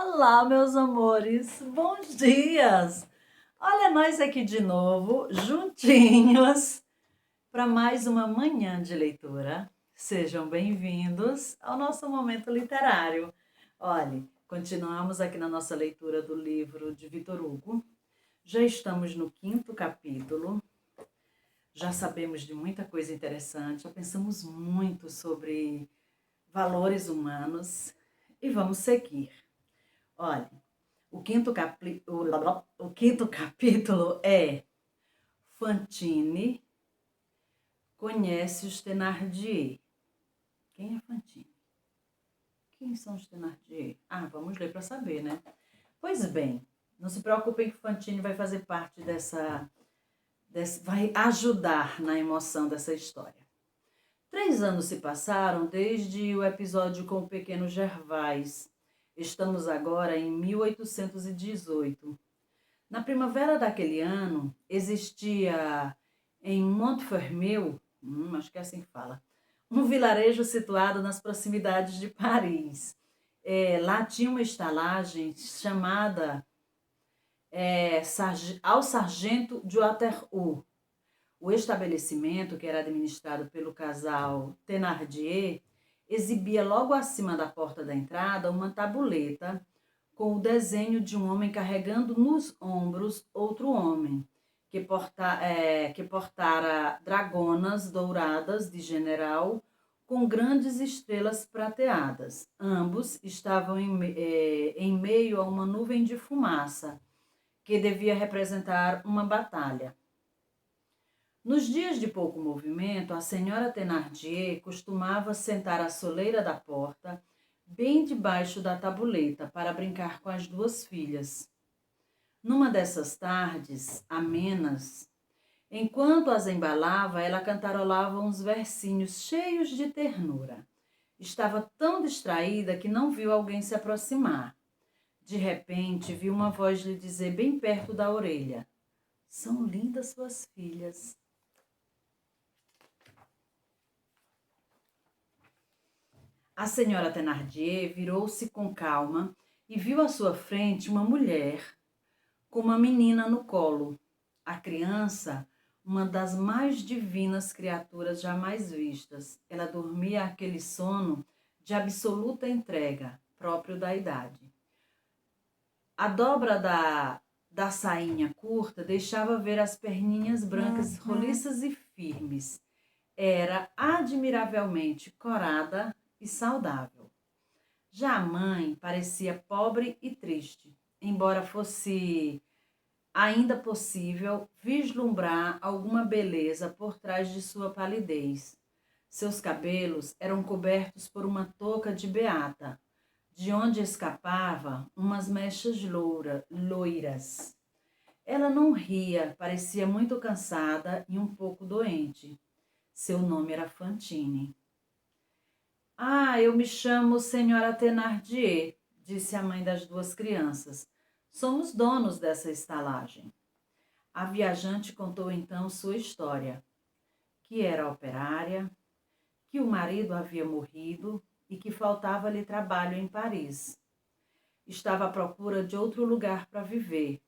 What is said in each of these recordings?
Olá, meus amores, bons dias! Olha nós aqui de novo, juntinhos, para mais uma manhã de leitura. Sejam bem-vindos ao nosso momento literário. Olhe, continuamos aqui na nossa leitura do livro de Victor Hugo. Já estamos no 5º capítulo, já sabemos de muita coisa interessante, já pensamos muito sobre valores humanos e vamos seguir. Olha, o quinto capítulo é Fantine conhece os Thénardier. Quem é Fantine? Quem são os Thénardier? Vamos ler para saber, né? Pois bem, não se preocupem que Fantine vai fazer parte vai ajudar na emoção dessa história. 3 anos se passaram desde o episódio com o pequeno Gervais. Estamos agora em 1818. Na primavera daquele ano, existia em Montfermeil, acho que é assim que fala, um vilarejo situado nas proximidades de Paris. Lá tinha uma estalagem chamada Ao Sargento de Waterloo. O estabelecimento, que era administrado pelo casal Thénardier, exibia logo acima da porta da entrada uma tabuleta com o desenho de um homem carregando nos ombros outro homem, que portara dragonas douradas de general com grandes estrelas prateadas. Ambos estavam em meio a uma nuvem de fumaça, que devia representar uma batalha. Nos dias de pouco movimento, a senhora Thénardier costumava sentar à soleira da porta, bem debaixo da tabuleta, para brincar com as 2 filhas. Numa dessas tardes amenas, enquanto as embalava, ela cantarolava uns versinhos cheios de ternura. Estava tão distraída que não viu alguém se aproximar. De repente, viu uma voz lhe dizer bem perto da orelha: "São lindas suas filhas." A senhora Thénardier virou-se com calma e viu à sua frente uma mulher com uma menina no colo. A criança, uma das mais divinas criaturas jamais vistas. Ela dormia aquele sono de absoluta entrega, próprio da idade. A dobra da sainha curta deixava ver as perninhas brancas, roliças e firmes. Era admiravelmente corada e saudável. Já a mãe parecia pobre e triste, embora fosse ainda possível vislumbrar alguma beleza por trás de sua palidez. Seus cabelos eram cobertos por uma touca de beata, de onde escapava umas mechas loiras. Ela não ria, parecia muito cansada e um pouco doente. Seu nome era Fantine. Eu me chamo Senhora Thénardier, disse a mãe das 2 crianças. Somos donos dessa estalagem. A viajante contou então sua história, que era operária, que o marido havia morrido e que faltava-lhe trabalho em Paris. Estava à procura de outro lugar para viver,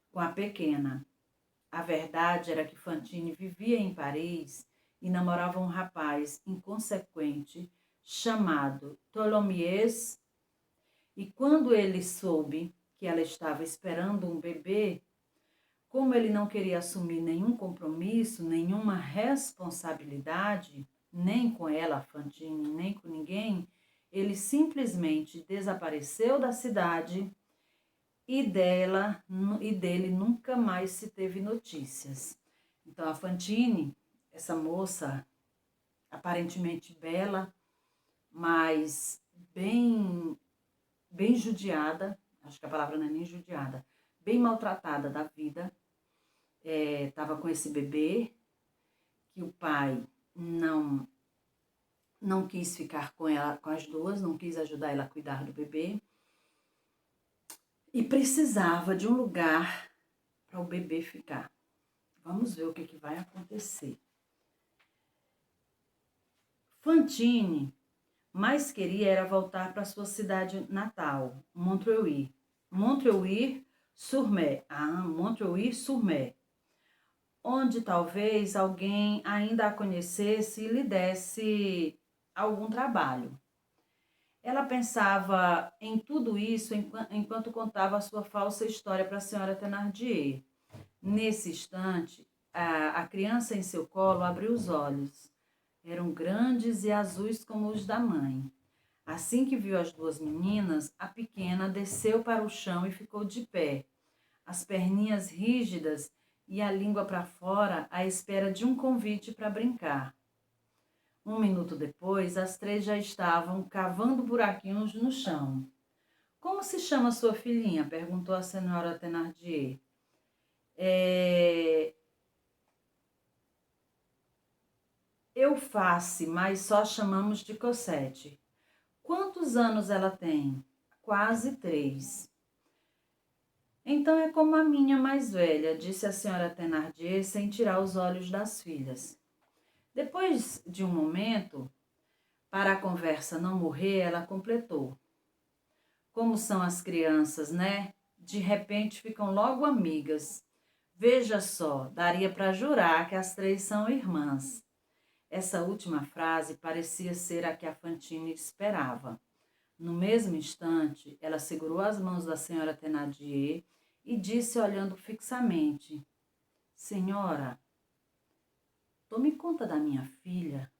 com a pequena. A verdade era que Fantine vivia em Paris e namorava um rapaz inconsequente chamado Tholomyès, e quando ele soube que ela estava esperando um bebê, como ele não queria assumir nenhum compromisso, nenhuma responsabilidade, nem com ela, Fantine, nem com ninguém, ele simplesmente desapareceu da cidade e dele nunca mais se teve notícias. Então a Fantine, essa moça aparentemente bela, mas bem judiada, acho que a palavra não é nem judiada, bem maltratada da vida, estava com esse bebê, que o pai não quis ficar com ela, com as 2, não quis ajudar ela a cuidar do bebê, e precisava de um lugar para o bebê ficar. Vamos ver o que vai acontecer. Fantine mais queria era voltar para sua cidade natal, Montreuil. Montreuil-sur-Mer. Montreuil-sur-Mer. Onde talvez alguém ainda a conhecesse e lhe desse algum trabalho. Ela pensava em tudo isso enquanto contava a sua falsa história para a senhora Thénardier. Nesse instante, a criança em seu colo abriu os olhos. Eram grandes e azuis como os da mãe. Assim que viu as duas meninas, a pequena desceu para o chão e ficou de pé, as perninhas rígidas e a língua para fora, à espera de um convite para brincar. Um minuto depois, as três já estavam cavando buraquinhos no chão. — Como se chama sua filhinha? Perguntou a senhora Thénardier. Eufácie, mas só chamamos de Cosette. Quantos anos ela tem? Quase 3. Então é como a minha mais velha, disse a senhora Thénardier sem tirar os olhos das filhas. Depois de um momento, para a conversa não morrer, ela completou. Como são as crianças, né? De repente ficam logo amigas. Veja só, daria para jurar que as 3 são irmãs. Essa última frase parecia ser a que a Fantine esperava. No mesmo instante, ela segurou as mãos da senhora Thénardier e disse, olhando fixamente: Senhora, tome conta da minha filha.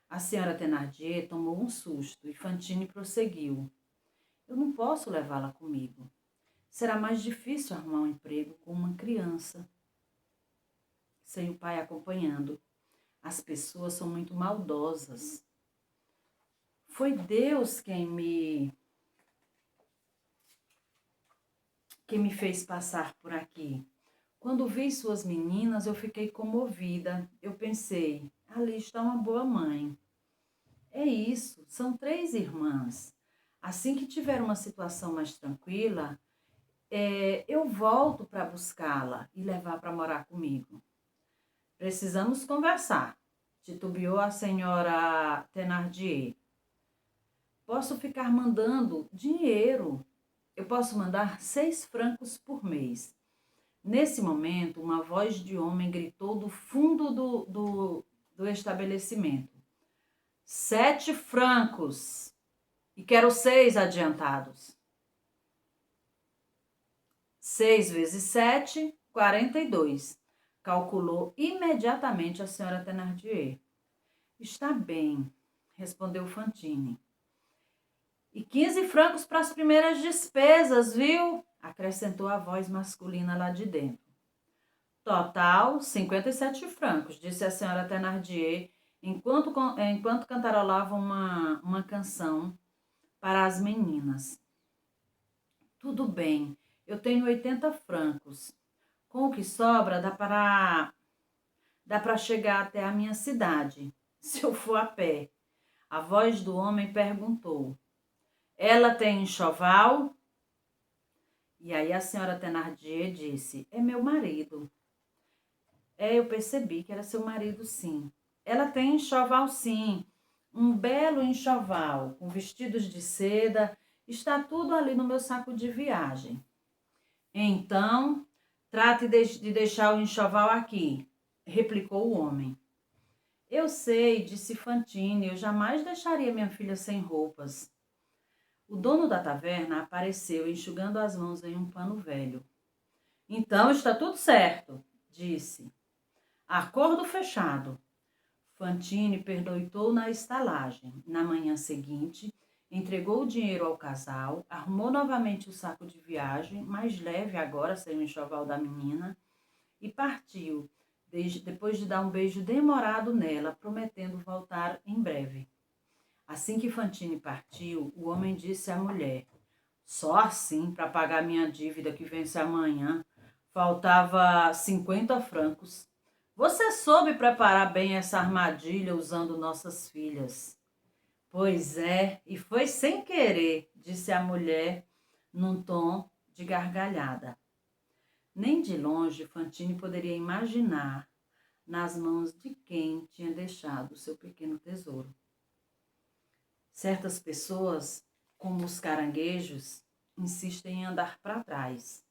A senhora Thénardier tomou um susto e Fantine prosseguiu: Eu não posso levá-la comigo. Será mais difícil arrumar um emprego com uma criança sem o pai acompanhando. As pessoas são muito maldosas. Foi Deus quem me fez passar por aqui. Quando vi suas meninas, eu fiquei comovida. Eu pensei, ali está uma boa mãe. É isso, são 3 irmãs. Assim que tiver uma situação mais tranquila, eu volto para buscá-la e levar para morar comigo. Precisamos conversar, titubeou a senhora Thénardier. Posso ficar mandando dinheiro. Eu posso mandar 6 francos por mês. Nesse momento, uma voz de homem gritou do fundo do estabelecimento: 7 francos! E quero 6 adiantados. 6 vezes 7, 42. Calculou imediatamente a senhora Thénardier. Está bem, respondeu Fantine. E 15 francos para as primeiras despesas, viu? Acrescentou a voz masculina lá de dentro. Total, 57 francos, disse a senhora Thénardier, enquanto cantarolava uma canção para as meninas. Tudo bem, eu tenho 80 francos. Com o que sobra, dá para chegar até a minha cidade, se eu for a pé. A voz do homem perguntou: Ela tem enxoval? E aí a senhora Thénardier disse: É meu marido. Eu percebi que era seu marido, sim. Ela tem enxoval, sim. Um belo enxoval, com vestidos de seda. Está tudo ali no meu saco de viagem. Então, trate de deixar o enxoval aqui, replicou o homem. Eu sei, disse Fantine, eu jamais deixaria minha filha sem roupas. O dono da taverna apareceu, enxugando as mãos em um pano velho. Então está tudo certo, disse. Acordo fechado. Fantine pernoitou na estalagem. Na manhã seguinte, entregou o dinheiro ao casal, arrumou novamente o saco de viagem, mais leve agora, sem o enxoval da menina, e partiu, depois de dar um beijo demorado nela, prometendo voltar em breve. Assim que Fantine partiu, o homem disse à mulher: Só assim, para pagar minha dívida que vence amanhã, faltava 50 francos. Você soube preparar bem essa armadilha usando nossas filhas. Pois é, e foi sem querer, disse a mulher num tom de gargalhada. Nem de longe Fantine poderia imaginar nas mãos de quem tinha deixado o seu pequeno tesouro. Certas pessoas, como os caranguejos, insistem em andar para trás,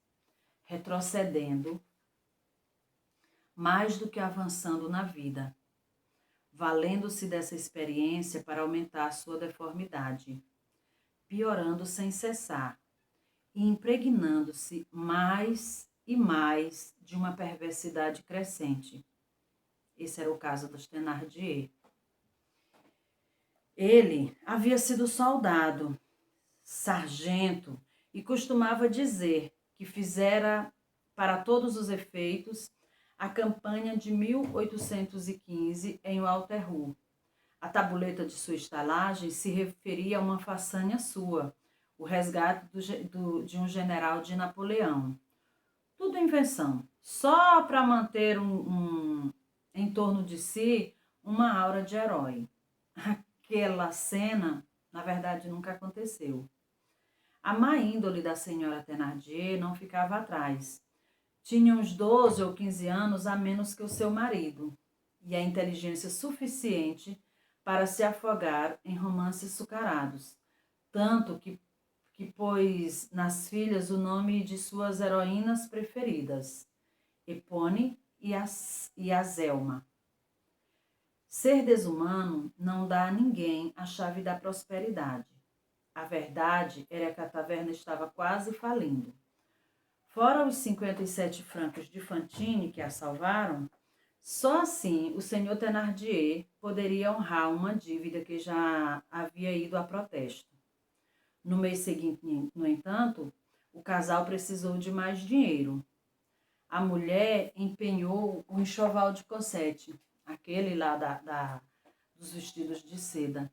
retrocedendo mais do que avançando na vida, valendo-se dessa experiência para aumentar sua deformidade, piorando sem cessar e impregnando-se mais e mais de uma perversidade crescente. Esse era o caso dos Thénardier. Ele havia sido soldado, sargento, e costumava dizer que fizera, para todos os efeitos, a campanha de 1815 em Waterloo. A tabuleta de sua estalagem se referia a uma façanha sua, o resgate de um general de Napoleão. Tudo invenção, só para manter em torno de si uma aura de herói. Aquela cena, na verdade, nunca aconteceu. A má índole da senhora Thénardier não ficava atrás. Tinha uns 12 ou 15 anos a menos que o seu marido, e a inteligência suficiente para se afogar em romances açucarados, tanto que pôs nas filhas o nome de suas heroínas preferidas, Epone e Azelma. Ser desumano não dá a ninguém a chave da prosperidade. A verdade era que a taverna estava quase falindo. Fora os 57 francos de Fantine que a salvaram, só assim o senhor Thénardier poderia honrar uma dívida que já havia ido a protesto. No mês seguinte, no entanto, o casal precisou de mais dinheiro. A mulher empenhou o enxoval de Cosette, aquele lá dos vestidos de seda,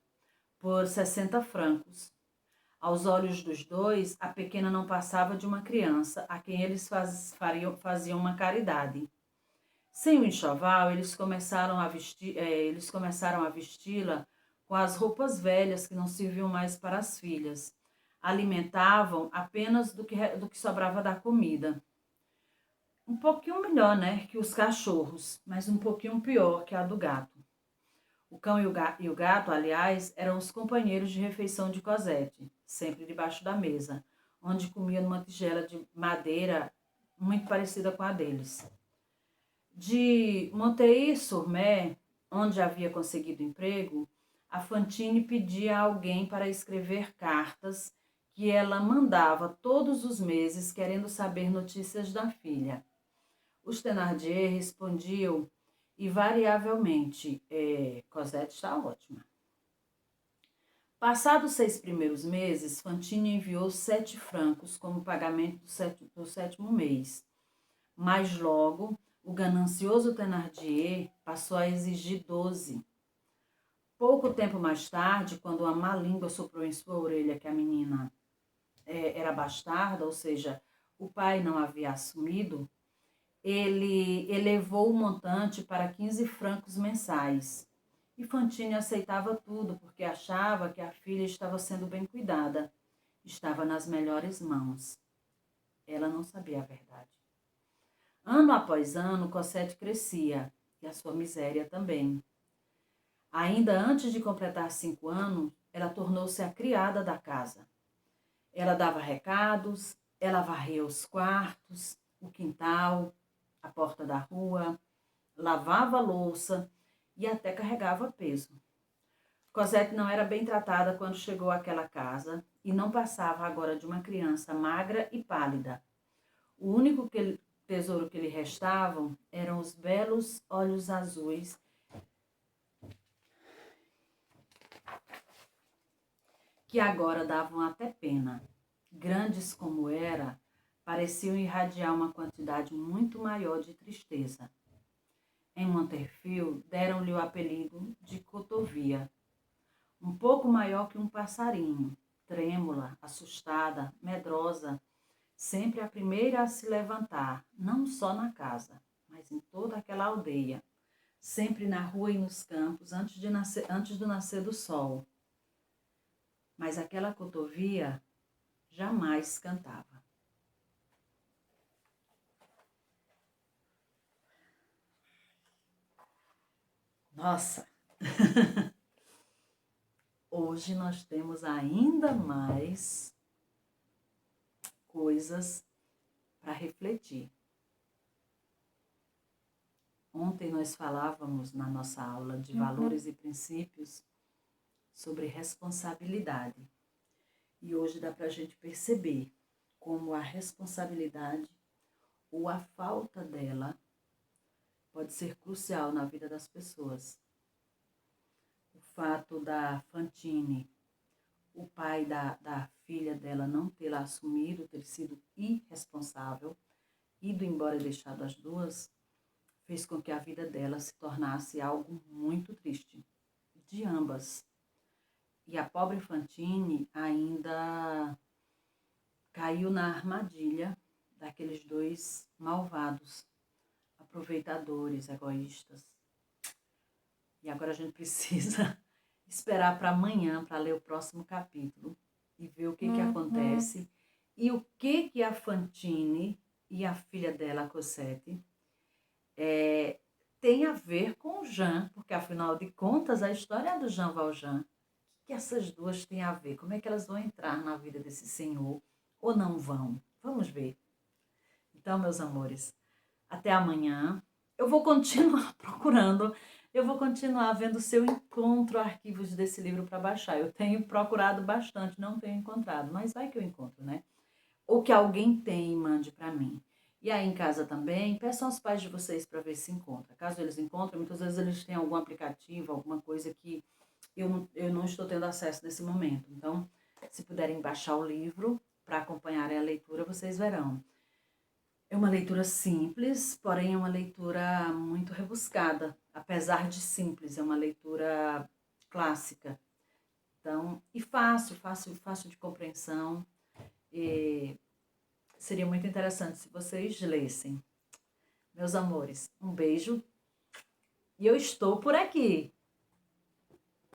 por 60 francos. Aos olhos dos dois, a pequena não passava de uma criança a quem eles faziam uma caridade. Sem o enxoval, eles começaram a vesti-la com as roupas velhas que não serviam mais para as filhas. Alimentavam apenas do que sobrava da comida. Um pouquinho melhor, né, que os cachorros, mas um pouquinho pior que a do gato. O cão e o gato, aliás, eram os companheiros de refeição de Cosette, sempre debaixo da mesa, onde comia numa tigela de madeira muito parecida com a deles. De Monteil-sur-Mer, onde havia conseguido emprego, a Fantine pedia a alguém para escrever cartas que ela mandava todos os meses querendo saber notícias da filha. Os Thénardier respondiam invariavelmente, Cosette está ótima. Passados 6 primeiros meses, Fantine enviou 7 francos como pagamento do 7º mês. Mas logo, o ganancioso Thénardier passou a exigir 12. Pouco tempo mais tarde, quando uma má língua soprou em sua orelha que a menina era bastarda, ou seja, o pai não havia assumido, ele elevou o montante para 15 francos mensais. E Fantine aceitava tudo, porque achava que a filha estava sendo bem cuidada, estava nas melhores mãos. Ela não sabia a verdade. Ano após ano, Cosette crescia, e a sua miséria também. Ainda antes de completar 5 anos, ela tornou-se a criada da casa. Ela dava recados, ela varria os quartos, o quintal, a porta da rua, lavava a louça e até carregava peso. Cosette não era bem tratada quando chegou àquela casa e não passava agora de uma criança magra e pálida. O único tesouro que lhe restavam eram os belos olhos azuis que agora davam até pena. Grandes como era, pareciam irradiar uma quantidade muito maior de tristeza. Em Monterfil, deram-lhe o apelido de Cotovia. Um pouco maior que um passarinho, trêmula, assustada, medrosa, sempre a primeira a se levantar, não só na casa, mas em toda aquela aldeia, sempre na rua e nos campos, antes do nascer do sol. Mas aquela Cotovia jamais cantava. Nossa! hoje nós temos ainda mais coisas para refletir. Ontem nós falávamos na nossa aula de valores e princípios sobre responsabilidade. E hoje dá para a gente perceber como a responsabilidade ou a falta dela pode ser crucial na vida das pessoas. O fato da Fantine, o pai da filha dela, não tê-la assumido, ter sido irresponsável, ido embora e deixado as duas, fez com que a vida dela se tornasse algo muito triste, de ambas. E a pobre Fantine ainda caiu na armadilha daqueles dois malvados, aproveitadores, egoístas. E agora a gente precisa esperar para amanhã para ler o próximo capítulo e ver o que acontece e o que a Fantine e a filha dela, a Cosette, tem a ver com o Jean, porque afinal de contas a história do Jean Valjean, o que essas duas têm a ver? Como é que elas vão entrar na vida desse senhor ou não vão? Vamos ver. Então, meus amores, até amanhã. Eu vou continuar procurando, eu vou continuar vendo se eu encontro arquivos desse livro para baixar. Eu tenho procurado bastante, não tenho encontrado, mas vai que eu encontro, né? Ou que alguém tem e mande para mim. E aí em casa também, peçam aos pais de vocês para ver se encontra. Caso eles encontrem, muitas vezes eles têm algum aplicativo, alguma coisa que eu não estou tendo acesso nesse momento. Então, se puderem baixar o livro para acompanharem a leitura, vocês verão. É uma leitura simples, porém é uma leitura muito rebuscada. Apesar de simples, é uma leitura clássica. Então, e fácil de compreensão. E seria muito interessante se vocês lessem. Meus amores, um beijo. E eu estou por aqui.